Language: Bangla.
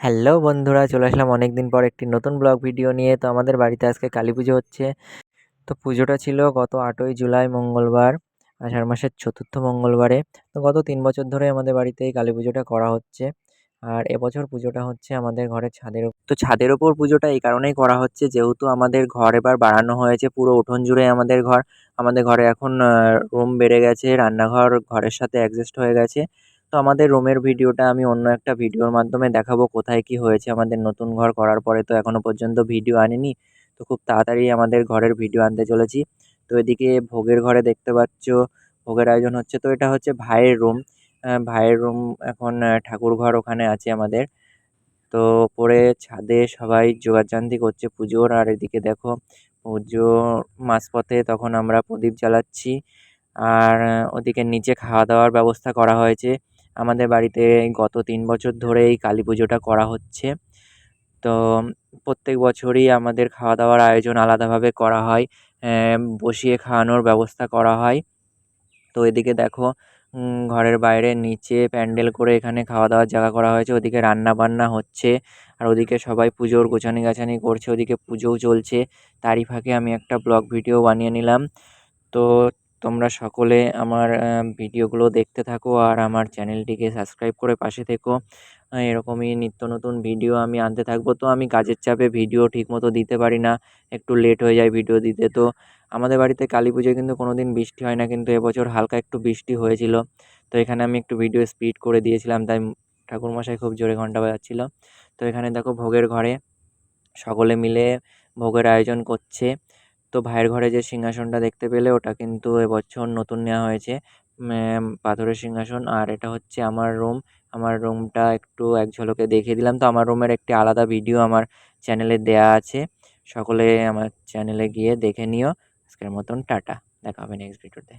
হ্যালো বন্ধুরা, চলে আসলাম অনেকদিন পর একটি নতুন ব্লগ ভিডিও নিয়ে। তো আমাদের বাড়িতে আজকে কালী পুজো হচ্ছে। তো পুজোটা ছিল গত 8ই জুলাই মঙ্গলবার, আষাঢ় মাসের চতুর্থ মঙ্গলবারে। তো গত 3 বছর ধরে আমাদের বাড়িতে এই কালী পুজোটা করা হচ্ছে। আর এবছর পুজোটা হচ্ছে আমাদের ঘরের তো ছাদের ওপর পুজোটা এই কারণেই করা হচ্ছে, যেহেতু আমাদের ঘর এবার বাড়ানো হয়েছে, পুরো উঠোন জুড়ে আমাদের ঘর। আমাদের ঘরে এখন রুম বেড়ে গেছে, রান্নাঘর ঘরের সাথে অ্যাডজাস্ট হয়ে গেছে। তো আমাদের রুমের ভিডিওটা আমি অন্য একটা ভিডিওর মাধ্যমে দেখাবো, কোথায় কি হয়েছে আমাদের নতুন ঘর করার পরে। তো এখনো পর্যন্ত ভিডিও আনিনি, তো খুব তাড়াতাড়ি আমাদের ঘরের ভিডিও আনতে চলেছি। তো এদিকে ভোগের ঘরে দেখতে পাচ্ছ ভোগের আয়োজন হচ্ছে। তো এটা হচ্ছে ভাইয়ের রুম। ভাইয়ের রুম এখন ঠাকুর ঘর ওখানে আছে আমাদের। তো ওপরে ছাদে সবাই জোগাড়যন্ত্র করছে পুজোর। আর এদিকে দেখো পুজো মাঝপথে তখন আমরা প্রদীপ জ্বালাচ্ছি। আর ওদিকে নিচে খাওয়া দাওয়ার ব্যবস্থা করা হয়েছে। আমাদের বাড়িতে গত 3 বছর ধরে এই কালী পুজোটা করা হচ্ছে। তো প্রত্যেক বছরই আমাদের খাওয়া দাওয়ার আয়োজন আলাদাভাবে করা হয়। বসিয়ে খাওয়ানোর ব্যবস্থা করা হয়। তো এদিকে দেখো ঘরের বাইরে নিচে প্যান্ডেল করে এখানে খাওয়া দাওয়ার জায়গা করা হয়েছে। ওদিকে রান্না বান্না হচ্ছে, আর ওদিকে সবাই পুজোর গোছানি গাছানি করছে, ওদিকে পুজোও চলছে। তারই ফাঁকে আমি একটা ব্লগ ভিডিও বানিয়ে নিলাম। তো তোমরা সকলে আমার ভিডিওগুলো দেখতে থাকো আর আমার চ্যানেলটিকে সাবস্ক্রাইব করে পাশে থেকো। এরকমই নিত্য নতুন ভিডিও আমি আনতে থাকবো। তো আমি কাজের চাপে ভিডিও ঠিকমতো দিতে পারি না, একটু লেট হয়ে যায় ভিডিও দিতে। তো আমাদের বাড়িতে কালী পুজোয় কিন্তু কোনোদিন বৃষ্টি হয় না, কিন্তু এবছর হালকা একটু বৃষ্টি হয়েছিল। তো এখানে আমি একটু ভিডিও স্পিড করে দিয়েছিলাম, তাই ঠাকুরমশাই খুব জোরে ঘন্টা বাজাচ্ছিল। তো এখানে দেখো ভোগের ঘরে সকলে মিলে ভোগের আয়োজন করছে। তো ভাইয়ের ঘরে যে সিংহাসনটা দেখতে পেলে, ওটা কিন্তু এবছর নতুন নেওয়া হয়েছে, পাথরের সিংহাসন। আর এটা হচ্ছে আমার রুম। আমার রুমটা একটু এক ঝলকে দেখিয়ে দিলাম। তো আমার রুমের একটি আলাদা ভিডিও আমার চ্যানেলে দেয়া আছে, সকলে আমার চ্যানেলে গিয়ে দেখে নিও। আজকের মতন টাটা, দেখা হবে নেক্সট ভিডিওতে।